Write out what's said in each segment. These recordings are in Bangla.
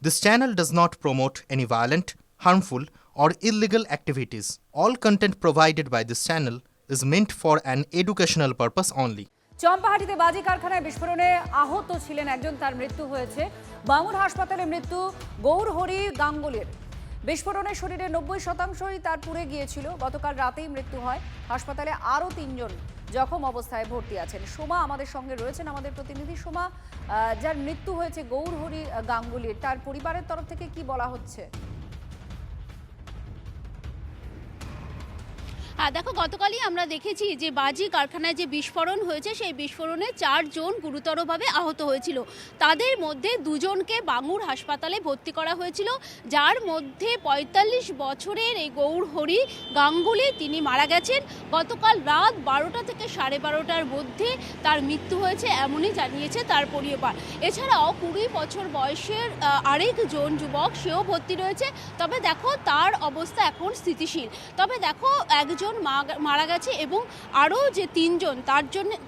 This channel does not promote any violent, harmful, or illegal activities. All content provided by this channel is meant for an educational purpose only. চম্পাহাটিতে বাজি কারখানায় বিস্ফোরণে আহত ছিলেন একজন, তার মৃত্যু হয়েছে। বাঙুর হাসপাতালে মৃত্যু গৌরহরি গাঙ্গুলির। বিস্ফোরণে শরীরের 90%ই তার পুড়ে গিয়েছিল। গতকাল রাতেই মৃত্যু হয়। হাসপাতালে আরও 3 জন জখম অবস্থায় ভর্তি আছেন। সোমা আমাদের সঙ্গে রয়েছেন, আমাদের প্রতিনিধি। সোমা, যার মৃত্যু হয়েছে গৌরহরি গাঙ্গুলির, তার পরিবারের তরফ থেকে কি বলা হচ্ছে? দেখো, গতকালই আমরা দেখেছি যে বাজি কারখানায় যে বিস্ফোরণ হয়েছে সেই বিস্ফোরণে 4 জন গুরুতরভাবে আহত হয়েছিল। তাদের মধ্যে 2 জনকে বাঙুর হাসপাতালে ভর্তি করা হয়েছিল, যার মধ্যে 45 বছরের এই গৌরহরি গাঙ্গুলি তিনি মারা গেছেন। গতকাল রাত 12টা থেকে 12:30টার মধ্যে তার মৃত্যু হয়েছে, এমনই জানিয়েছে তার পরিবার। এছাড়াও 20 বছর বয়সের আরেকজন যুবক, সেও ভর্তি রয়েছে। তবে দেখো, তার অবস্থা এখন স্থিতিশীল। তবে দেখো, একজন মারা গেছে এবং আরও যে 3 জন,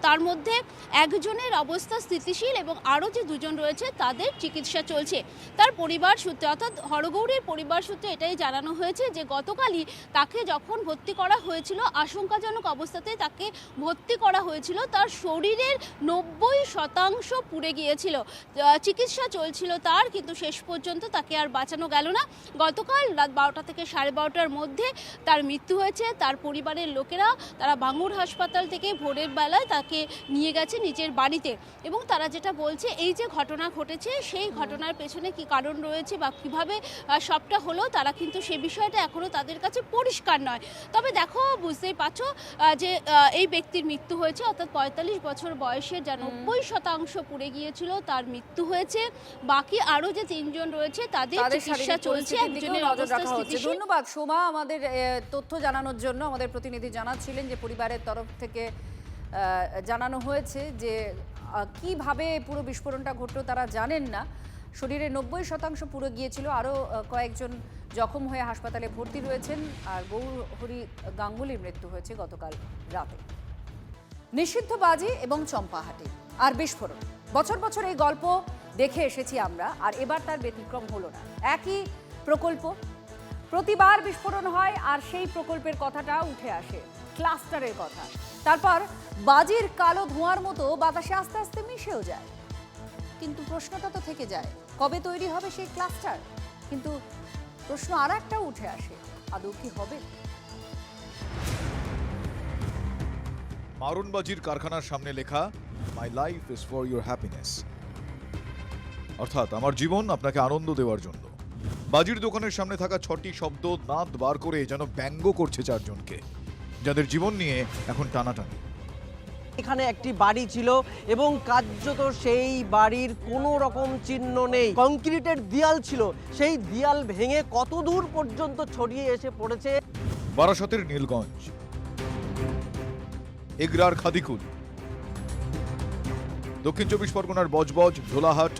তার মধ্যে একজনের অবস্থা স্থিতিশীল এবং আরও যে 2 জন রয়েছে তাদের চিকিৎসা চলছে। তার পরিবার সূত্রে, অর্থাৎ হরগৌরীর পরিবার সূত্রে এটাই জানানো হয়েছে যে গতকালই তাকে যখন ভর্তি করা হয়েছিল, আশঙ্কাজনক অবস্থাতে তাকে ভর্তি করা হয়েছিল, তার শরীরের 90% পুড়ে গিয়েছিল। চিকিৎসা চলছিল তার, কিন্তু শেষ পর্যন্ত তাকে আর বাঁচানো গেল না। গতকাল রাত 12টা থেকে 12:30টার মধ্যে তার মৃত্যু হয়েছে। তার পরিবারের লোকেরা, তারা বাঙুর হাসপাতাল থেকে ভোরের বেলায় তাকে নিয়ে গেছে নিজের বাড়িতে। এবং তারা যেটা বলছে, এই যে ঘটনা ঘটেছে সেই ঘটনার পেছনে কি কারণ রয়েছে বা কিভাবে সবটা হলো, তারা কিন্তু সে বিষয়টা এখনও তাদের কাছে পরিষ্কার নয়। তবে দেখো, বুঝতেই পারছো যে এই ব্যক্তির মৃত্যু হয়েছে, অর্থাৎ 45 বছর বয়সের, যা 90% পুড়ে গিয়েছিল, তার মৃত্যু হয়েছে। বাকি আরও যে 3 জন রয়েছে তাদের চিকিৎসা চলছে, একজনের অবস্থা স্থিতিশীল। ধন্যবাদ সোমা, আমাদের তথ্য জানানোর জন্য। আমাদের প্রতিনিধি জানাচ্ছিলেন যে পরিবারের তরফ থেকে জানানো হয়েছে যে কিভাবে পুরো বিস্ফোরণটা ঘটলো তারা জানেন না। শরীরের 90% পুড়ে গিয়েছিল। আরও কয়েকজন জখম হয়ে হাসপাতালে ভর্তি রয়েছেন। আর গৌরহরি গাঙ্গুলির মৃত্যু হয়েছে গতকাল রাতে। নিষিদ্ধ বাজি এবং চম্পাহাটি আর বিস্ফোরণ, বছর বছর এই গল্প দেখে এসেছি আমরা, আর এবার তার ব্যতিক্রম হলো না। একই প্রকল্প, প্রতিবার বিস্ফোরণ হয় আর সেই প্রকল্পের কথাটা উঠে আসে, ক্লাস্টারের কথা। তারপর বাজির কালো ধোঁয়ার মতো বাতাসে আস্তে আস্তে মিশেও যায়। কিন্তু প্রশ্নটা তো থেকে যায়, কবে তৈরি হবে সেই ক্লাস্টার? কিন্তু প্রশ্ন আর একটাও উঠে আসে, আদৌ কি হবে? মারুনবাজির কারখানার সামনে লেখা, my life is for your happiness, অর্থাৎ আমার জীবন আপনাকে আনন্দ দেওয়ার জন্য। বাজির দোকানের সামনে থাকা 6টি শব্দ দাঁত বার করে যেন ব্যঙ্গ করছে 4 জনকে, যাদের জীবন নিয়ে এখন টানাটানি। এখানে একটি বাড়ি ছিল এবং কার্যত সেই বাড়ির কোনো রকম চিহ্ন নেই। কংক্রিটের দেয়াল ছিল, সেই দেয়াল ভেঙে কত দূর পর্যন্ত ছড়িয়ে এসে পড়েছে। বারাসতের নীলগঞ্জ, এগরার খাদিকুল, দক্ষিণ 24 পরগনার বজবজ, ঝোলাহাট,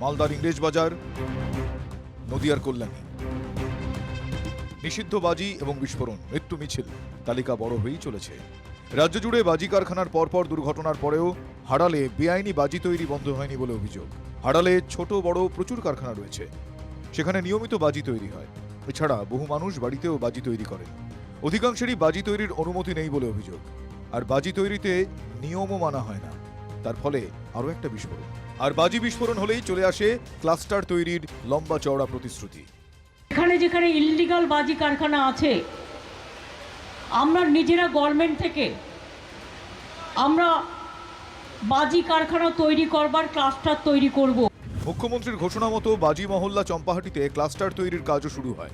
মালদার ইংরেজ বাজার, নদিয়ার কল্যাণী। নিষিদ্ধ বাজি এবং বিস্ফোরণ, মৃত্যু মিছিল, তালিকা বড় হয়েই চলেছে। রাজ্য জুড়ে বাজি কারখানার পরপর দুর্ঘটনার পরেও হাড়ালে বেআইনি বাজি তৈরি বন্ধ হয়নি বলে অভিযোগ। হাড়ালে ছোট বড় প্রচুর কারখানা রয়েছে, সেখানে নিয়মিত বাজি তৈরি হয়। এছাড়া বহু মানুষ বাড়িতেও বাজি তৈরি করেন। অধিকাংশেরই বাজি তৈরির অনুমতি নেই বলে অভিযোগ। আর বাজি তৈরিতে নিয়মও মানা হয় না, তার ফলে আরও একটা বিস্ফোরণ। আর বাজি বিস্ফোরণ হলেই চলে আসে ক্লাস্টার তৈরির লম্বা চওড়া প্রতিশ্রুতি। এখানে যেখানে ইলিগাল বাজি কারখানা আছে, আমরা নিজেরা গভর্নমেন্ট থেকে আমরা বাজি কারখানা তৈরি করবার ক্লাস্টার তৈরি করব। মুখ্যমন্ত্রীর ঘোষণা মতো বাজি মহল্লা চম্পাহাটিতে ক্লাস্টার তৈরির কাজও শুরু হয়।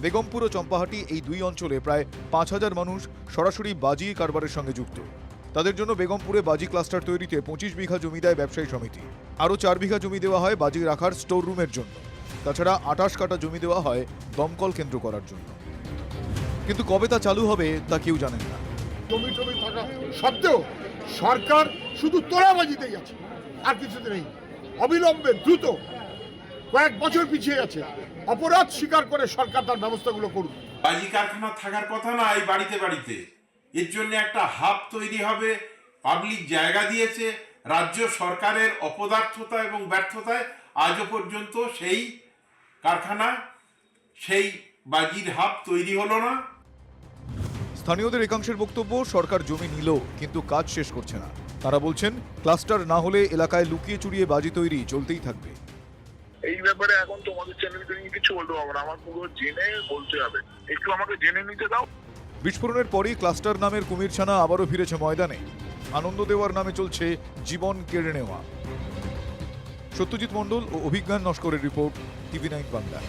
বেগমপুর ও চম্পাহাটি, এই 2 অঞ্চলে প্রায় 5000 মানুষ সরাসরি বাজি কারবারের সঙ্গে যুক্ত। তাদের জন্য বেগমপুরে বাজি ক্লাস্টার তৈরিতে 25 বিঘা জমি দেয় ব্যবসায়ী সমিতি। আরও 4 বিঘা জমি দেওয়া হয় বাজি রাখার স্টোর রুমের জন্য। তাছাড়া 28 কাঠা জমি দেওয়া হয় দমকল কেন্দ্র করার জন্য। কিন্তু কবে তা চালু হবে তা কেউ জানেন না। জমি থাকা সত্ত্বেও সরকার শুধু তোলাবাজিতেই আছে, আর কিছুতে নেই। অবিলম্বে দ্রুত, কয়েক বছর পিছিয়ে গেছে, অপরাধ স্বীকার করে সরকার তার ব্যবস্থাগুলো করুক। বাজি কারখানা থাকার কথা না এই বাড়িতে বাড়িতে। এর জন্য একটা হাব তৈরি হবে, পাবলিক জায়গা দিয়েছে, রাজ্য সরকারের অপদার্থতা এবং ব্যর্থতায় আজও পর্যন্ত সেই কারখানা, সেই বাজির হাব তৈরি হলো না। স্থানীয়দের একাংশের বক্তব্য, সরকার জমি নিল কিন্তু কাজ শেষ করছে না। তারা বলছেন, ক্লাস্টার না হলে এলাকায় লুকিয়ে চুরিয়ে বাজি তৈরি চলতেই থাকবে। এই ব্যাপারে এখন তোমাদের চ্যানেলকে নিয়ে কিছু বলতে পারবো না, আমার পুরো জেনে বলতে হবে, একটু আমাকে জেনে নিতে দাও। বিস্ফোরণের পরই ক্লাস্টার নামের কুমিরছানা আবারও ফিরেছে ময়দানে। আনন্দ দেওয়ার নামে চলছে জীবন কেড়ে নেওয়া। সত্যজিৎ মণ্ডল ও অভিজ্ঞান নস্করের রিপোর্ট, TV9 বাংলা।